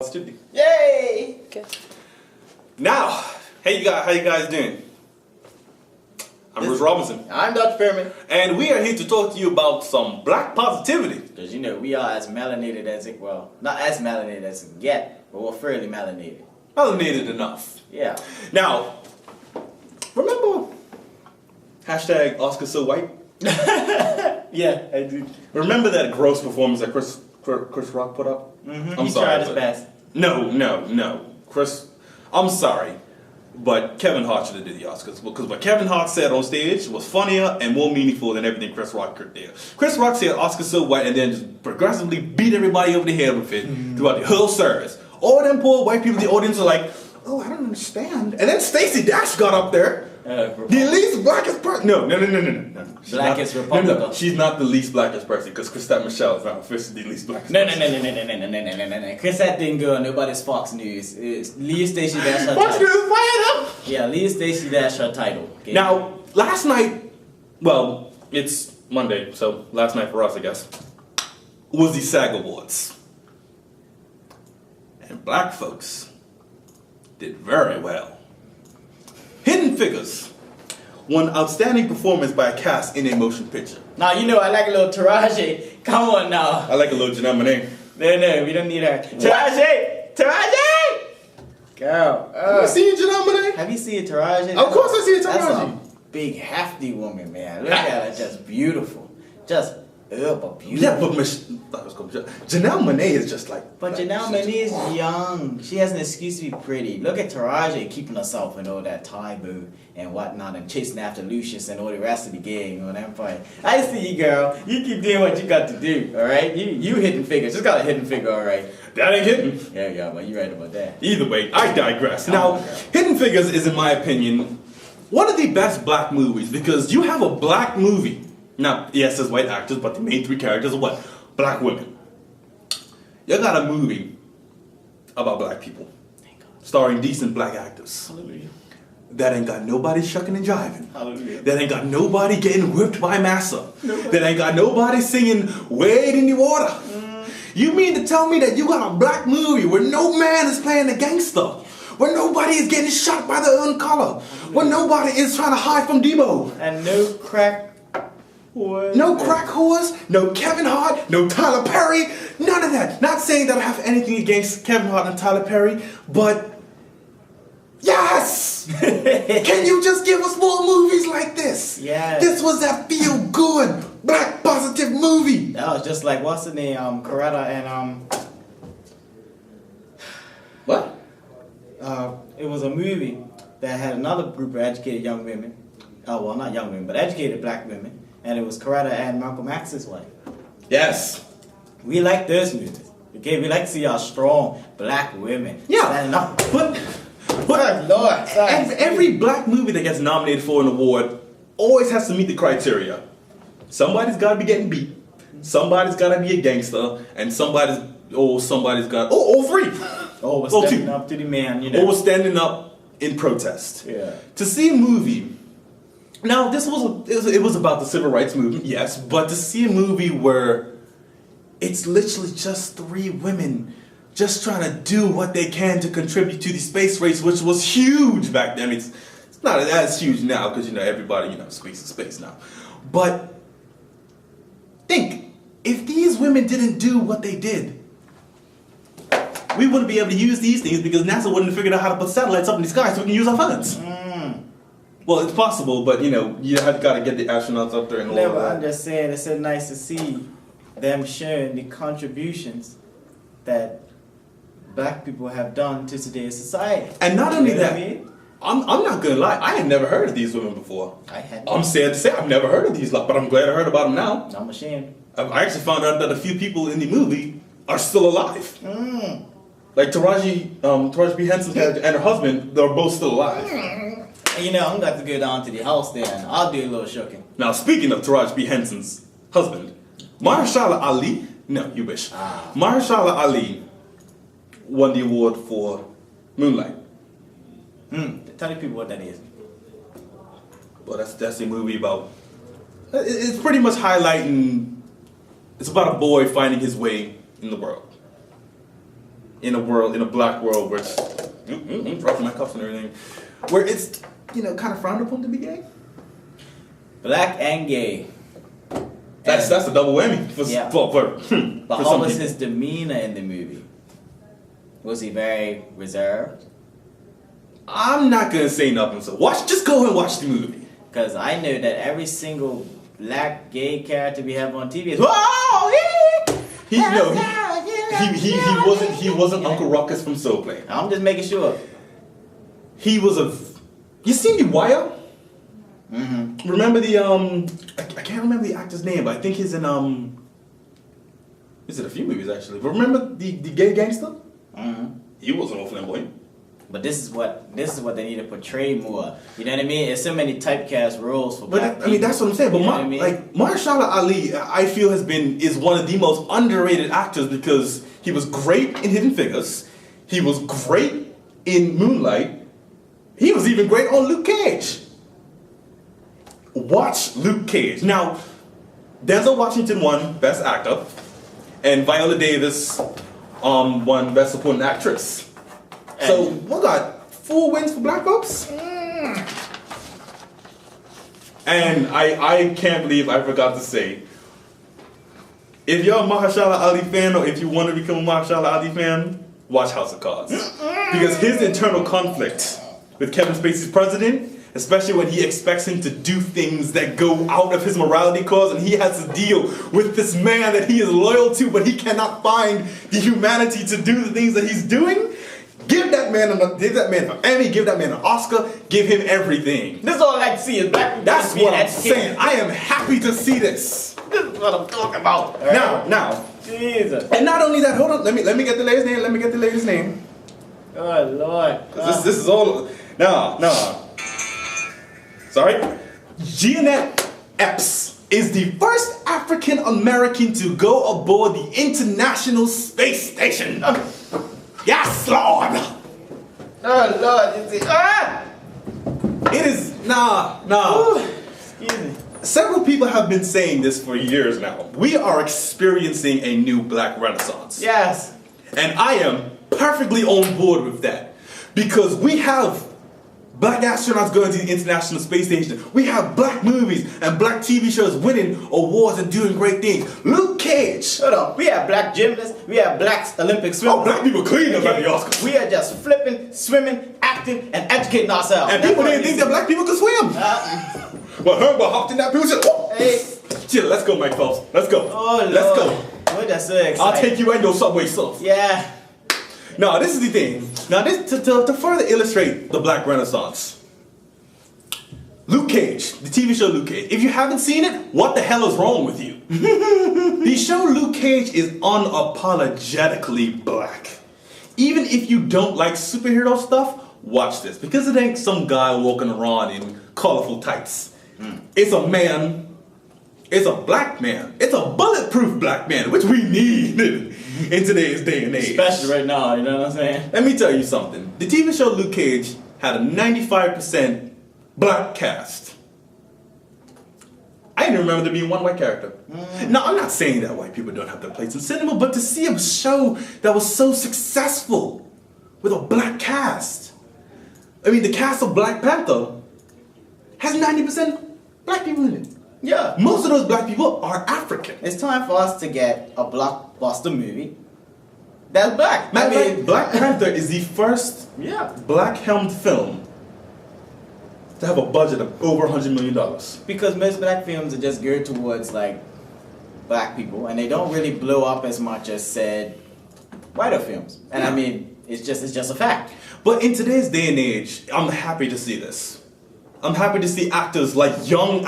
Studio. Yay! Good. Now, hey you guys, how you guys doing? I'm Bruce Robinson, I'm Dr. Fairman. and we are here to talk to you about some black positivity. Because we are as melanated as it, well, not as melanated as it can get, but we're fairly melanated. Melanated enough. Yeah. Now, remember hashtag Oscar so white? Yeah, I do. Remember that gross performance that Chris Rock put up? He tried his best. No. Chris, I'm sorry, but Kevin Hart should have did the Oscars because what Kevin Hart said on stage was funnier and more meaningful than everything Chris Rock did. Chris Rock said Oscar so white and then just progressively beat everybody over the head with it throughout the whole service. All them poor white people in the audience are like, oh, I don't understand. And then Stacey Dash got up there. The least blackest person. No. She's Blackest not, Republican. No, she's not the least blackest person because Chrisette Michelle is not officially the least blackest No. person. Chrisette didn't go on nobody's Fox News. It's Leah Stacey Dash her Fox title. News fired up. Yeah, Leah Stacey Dash her title. Okay? Now, last night, well, it's Monday, so last night for us, I guess, was the SAG Awards. And black folks did very well. Hidden Figures won Outstanding Performance by a Cast in a Motion Picture. Now, I like a little Taraji. Come on now. I like a little Janelle Monáe. No, we don't need her. Taraji! Girl. Have you seen Janelle Monáe? Have you seen Taraji? Of course I see Taraji. That's a big, hefty woman, man. Look at her, just beautiful. Just, but beautiful. Yeah, but Janelle Monáe is just like... But Janelle Monáe is young. She has an excuse to be pretty. Look at Taraji keeping herself and all that Thai boo and whatnot and chasing after Lucius and all the rest of the gang on Empire. I see you, girl. You keep doing what you got to do, alright? You Hidden Figures. Just got a Hidden Figure, alright? That ain't hidden. Yeah, but you're right about that. Either way, I digress. Come Now, on, girl. Hidden Figures is, in my opinion, one of the best black movies because you have a black movie. Now, yes, there's white actors, but the main three characters are what? Black women. You got a movie about black people, starring decent black actors. Hallelujah. That ain't got nobody shucking and jiving. Hallelujah. That ain't got nobody getting whipped by massa. That ain't got nobody singing Wade in the Water. You mean to tell me that you got a black movie where no man is playing the gangster? Where nobody is getting shot by their own color? Where nobody is trying to hide from Debo? And no crack whores. No crack whores, no Kevin Hart, no Tyler Perry, none of that. Not saying that I have anything against Kevin Hart and Tyler Perry, but yes! Can you just give us more movies like this? Yes. This was that feel-good, black positive movie. That was just like, what's the name? Coretta and What? it was a movie that had another group of educated young women. Oh, well, not young women, but educated black women. And it was Coretta and Malcolm X's wife. Yes. We like those movies. Okay, we like to see our strong black women. Yeah, standing up. but Good Lord. every black movie that gets nominated for an award always has to meet the criteria. Somebody's got to be getting beat. Somebody's got to be a gangster, and somebody's got all three. Oh, we're Oh, standing two. up to the man, Or was standing up in protest. Yeah. To see a movie. Now, it was about the civil rights movement, yes, but to see a movie where it's literally just three women just trying to do what they can to contribute to the space race, which was huge back then. It's not as huge now because everybody speaks in space now. But think, if these women didn't do what they did, we wouldn't be able to use these things because NASA wouldn't have figured out how to put satellites up in the sky so we can use our phones. Well, it's possible, but you have got to get the astronauts up there and all No, but that. I'm just saying, it's so nice to see them showing the contributions that black people have done to today's society. And not only You know what that, I mean? I'm not gonna lie, I had never heard of these women before. I had. I'm sad to say I've never heard of these, but I'm glad I heard about them now. I'm ashamed. I actually found out that a few people in the movie are still alive. Like Taraji P. Henson and her husband, they're both still alive. And I'm going to go down to the house there and I'll do a little shucking. Now, speaking of Taraji P. Henson's husband, Mahershala Ali, no, you wish. Mahershala Ali won the award for Moonlight. Tell the people what that is. Well, that's a movie about. It's pretty much highlighting. It's about a boy finding his way in the world. in a black world where it's dropping my cups and everything, where it's kind of frowned upon to be gay. Black and gay. That's a double whammy for But for how some was people. his demeanor in the movie? Was he very reserved? I'm not gonna say nothing. So just go and watch the movie. Because I know that every single black gay character we have on TV is whoa. He wasn't Uncle Ruckus from Soul Plane. I'm just making sure. He was you seen The Wire? Mm-hmm. Remember I can't remember the actor's name, but I think he's in is it a few movies actually? But remember the gay gangster? Mm-hmm. He wasn't all flamboyant. But this is what they need to portray more. You know what I mean? There's so many typecast roles for black people. I mean, that's what I'm saying. But You know what I mean? Mahershala Ali, I feel is one of the most underrated actors because he was great in Hidden Figures. He was great in Moonlight. He was even great on Luke Cage. Watch Luke Cage. Now, Denzel Washington won Best Actor, and Viola Davis won Best Supporting Actress. So we got 4 wins for black folks. And I can't believe I forgot to say, if you're a Mahershala Ali fan or if you want to become a Mahershala Ali fan, watch House of Cards. Because his internal conflict with Kevin Spacey's president, especially when he expects him to do things that go out of his morality cause, and he has to deal with this man that he is loyal to, but he cannot find the humanity to do the things that he's doing. Give that man an Emmy, give that man an Oscar, give him everything. This is all I like to see is black people. That's what I'm saying. I am happy to see this. This is what I'm talking about. Right? Now. Jesus. And not only that, hold on, let me get the lady's name. Oh Lord. This is all. No. Sorry. Jeanette Epps is the first African American to go aboard the International Space Station. Yes, Lord. Oh Lord, you see. It is nah. Excuse me. Several people have been saying this for years now. We are experiencing a new black renaissance. Yes. And I am perfectly on board with that. Because we have black astronauts going to the International Space Station. We have black movies and black TV shows winning awards and doing great things. Luke Cage. Hold on. We have black gymnasts. We have black Olympic swimmers. Oh, black people clean up at the Oscars. We are just flipping, swimming, acting, and educating ourselves. And people didn't think that black people could swim. But Herbert hopped in that pool. Hey. Chill, let's go, Mike Phelps. Let's go. Oh, Lord. Let's go. We're just so excited. I'll take you and your Subway stuff. Yeah. Now, this is the thing. Now, this to further illustrate the black renaissance. Luke Cage, the TV show Luke Cage. If you haven't seen it, what the hell is wrong with you? The show Luke Cage is unapologetically black. Even if you don't like superhero stuff, watch this. Because it ain't some guy walking around in colorful tights. It's a man. It's a black man. It's a bulletproof black man, which we need in today's day and age. Especially right now, you know what I'm saying? Let me tell you something. The TV show Luke Cage had a 95% black cast. I didn't remember there being one white character. Now, I'm not saying that white people don't have their place in cinema, but to see a show that was so successful with a black cast. I mean, the cast of Black Panther has 90% black people in it. Yeah. Most of those black people are African. It's time for us to get a blockbuster movie that's black. Matter of fact, Black Panther is the first black-helmed film to have a budget of over $100 million. Because most black films are just geared towards like black people, and they don't really blow up as much as said whiter films. And I mean, it's just a fact. But in today's day and age, I'm happy to see this. I'm happy to see young actors like John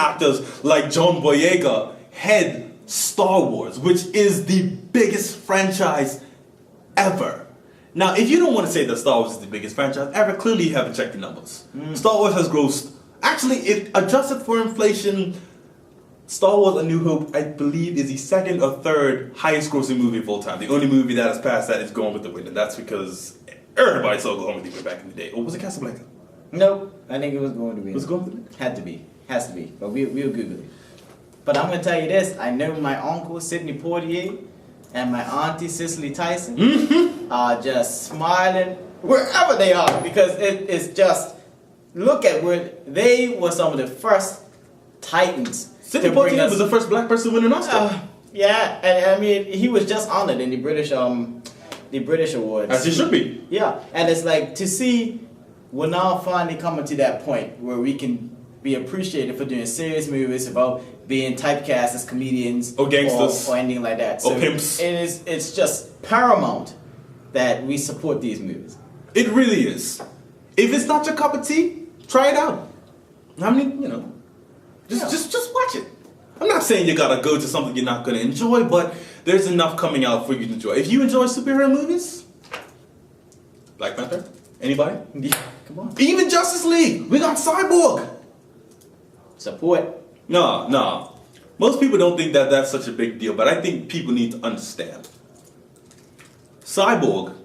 Boyega head Star Wars, which is the biggest franchise ever. Now, if you don't want to say that Star Wars is the biggest franchise ever, clearly you haven't checked the numbers. Star Wars has grossed, actually, if adjusted for inflation, Star Wars A New Hope, I believe, is the second or third highest grossing movie of all time. The only movie that has passed that is Gone with the Wind, and that's because everybody saw Gone with the Wind back in the day. Or was it Casablanca? Nope, I think it was going to be. Was it Gone with the Wind? Had to be. Has to be. But we'll Google it. But I'm going to tell you this. I know my uncle, Sidney Poitier, and my auntie Cicely Tyson Mm-hmm. are just smiling wherever they are because it's just look at where they were some of the first titans. Sidney Poitier was the first black person to win an Oscar. Yeah, and I mean he was just honored in the British awards. As he should be. Yeah, and it's like to see we're now finally coming to that point where we can be appreciated for doing serious movies about being typecast as comedians or gangsters or anything like that. or pimps. It's just paramount that we support these movies. It really is. If it's not your cup of tea, try it out. I mean, just watch it. I'm not saying you gotta go to something you're not gonna enjoy, but there's enough coming out for you to enjoy. If you enjoy superhero movies, Black Panther, anybody? Yeah, come on. Even Justice League, we got Cyborg. Support. No. Most people don't think that that's such a big deal, but I think people need to understand. Cyborg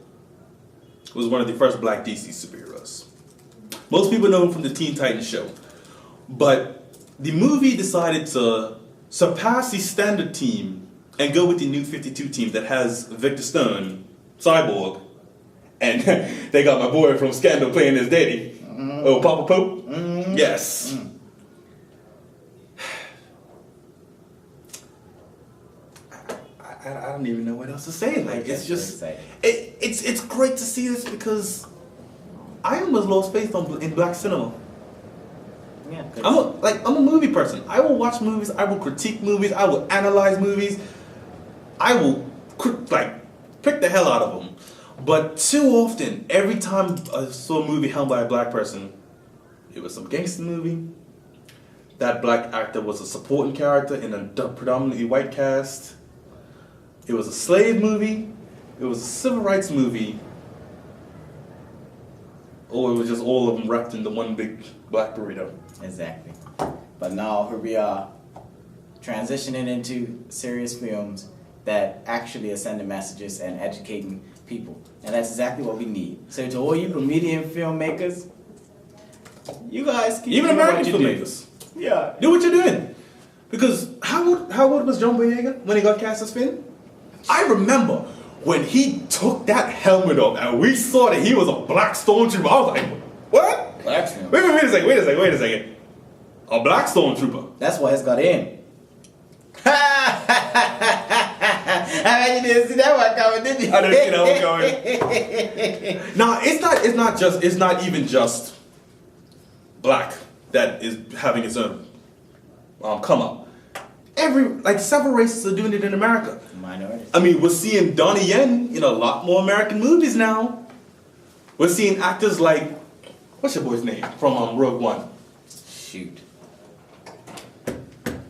was one of the first black DC superheroes. Most people know him from the Teen Titans show, but the movie decided to surpass the standard team and go with the new 52 team that has Victor Stone, Cyborg, and they got my boy from Scandal playing his daddy. Mm-hmm. Oh, Papa Pope? Mm-hmm. Yes. Mm. I don't even know what else to say. Like it's just, it's great to see this because I almost lost faith in black cinema. Yeah, I'm a movie person. I will watch movies. I will critique movies. I will analyze movies. I will pick the hell out of them. But too often, every time I saw a movie helmed by a black person, it was some gangster movie. That black actor was a supporting character in a predominantly white cast. It was a slave movie. It was a civil rights movie. Or it was just all of them wrapped into one big black burrito. Exactly. But now here we are, transitioning into serious films that actually are sending messages and educating people. And that's exactly what we need. So to all you comedian filmmakers, you guys keep even doing American what you filmmakers. do. Yeah. Do what you're doing. Because how old was John Boyega when he got cast as Finn? I remember when he took that helmet off and we saw that he was a black stormtrooper. I was like, what? Black stormtrooper. Wait a second. A black stormtrooper. That's why it's got in. I mean, you didn't see that one coming, did you? I didn't see that one coming. No, it's not even just black that is having its own come up. Several races are doing it in America. Minorities. I mean, we're seeing Donnie Yen in a lot more American movies now. We're seeing actors like, what's your boy's name from Rogue One? Shoot.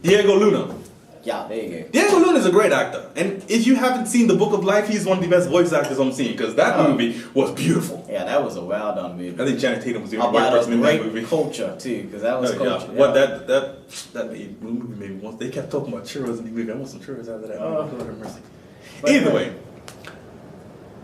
Diego Luna. Yeah, there you go. Diego Luna is a great actor. And if you haven't seen The Book of Life, he's one of the best voice actors I'm seeing because that movie was beautiful. Yeah, that was a well done movie. I think Channing Tatum was the only white person in that movie. Culture too, because that was culture. Yeah. What that movie made me want. They kept talking about churros in the movie. I want some churros out of that movie. Lord have mercy. Either way,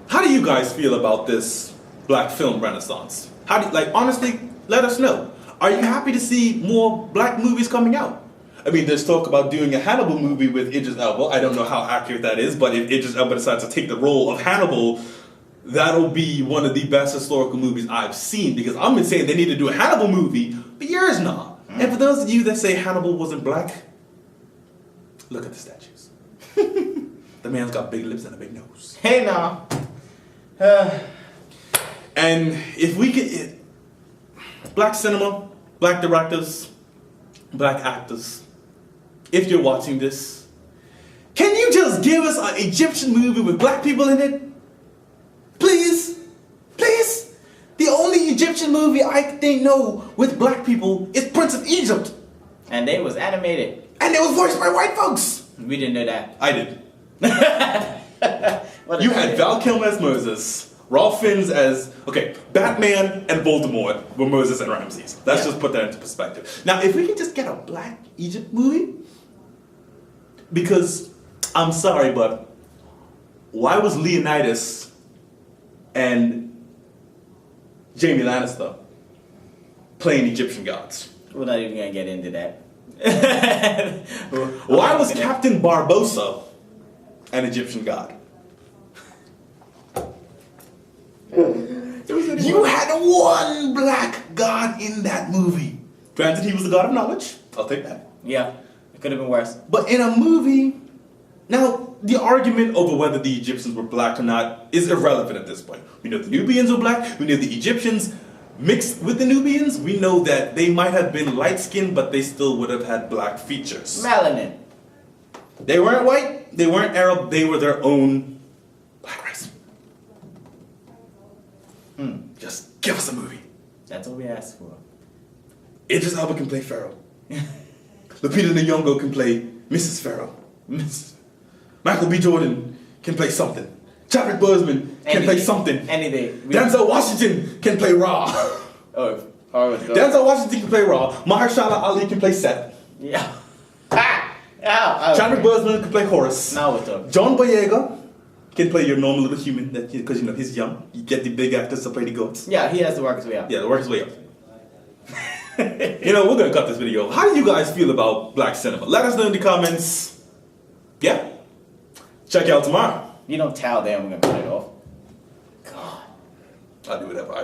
how do you guys feel about this black film renaissance? Honestly, let us know. Are you happy to see more black movies coming out? I mean, there's talk about doing a Hannibal movie with Idris Elba. I don't know how accurate that is, but if Idris Elba decides to take the role of Hannibal, that'll be one of the best historical movies I've seen. Because I've been saying they need to do a Hannibal movie for years now. And for those of you that say Hannibal wasn't black, look at the statues. The man's got big lips and a big nose. Hey now. And if we could, black cinema, black directors, black actors, if you're watching this, can you just give us an Egyptian movie with black people in it? Please? Please? The only Egyptian movie I know with black people is Prince of Egypt. And they was animated. And it was voiced by white folks. We didn't know that. I did. You had Val Kilmer as Moses, Ralph Fiennes as, Batman and Voldemort were Moses and Ramses. Let's just put that into perspective. Now, if we can just get a black Egypt movie, because, I'm sorry, but why was Leonidas and Jamie Lannister playing Egyptian gods? We're not even going to get into that. Why was Captain Barbossa an Egyptian god. You had one black god in that movie. Granted, he was the god of knowledge. I'll take that. Yeah, it could have been worse. But in a movie, now the argument over whether the Egyptians were black or not is irrelevant at this point. We know the Nubians were black. We know the Egyptians mixed with the Nubians. We know that they might have been light skinned, but they still would have had black features. Melanin. They weren't white. They weren't Arab. They were their own black race. Just give us a movie. That's what we asked for. Idris Elba can play Pharaoh. Lupita Nyong'o can play Mrs. Pharaoh. Michael B. Jordan can play something. Chadwick Boseman can play something. Anything. Denzel Washington can play Ra. Oh, horrible. Denzel Washington can play Ra. Mahershala Ali can play Seth. Yeah. Ah! Ow! Chadwick Boseman can play Horus. Now we're talking. John Boyega can play your normal little human because you know he's young. You get the big actors to play the goats. Yeah, he has to work his way up. Yeah, the work his way up. You know, we're gonna cut this video. How do you guys feel about black cinema? Let us know in the comments. Yeah. Check you out tomorrow. You don't tell them we're gonna cut it off. God. I'll do whatever I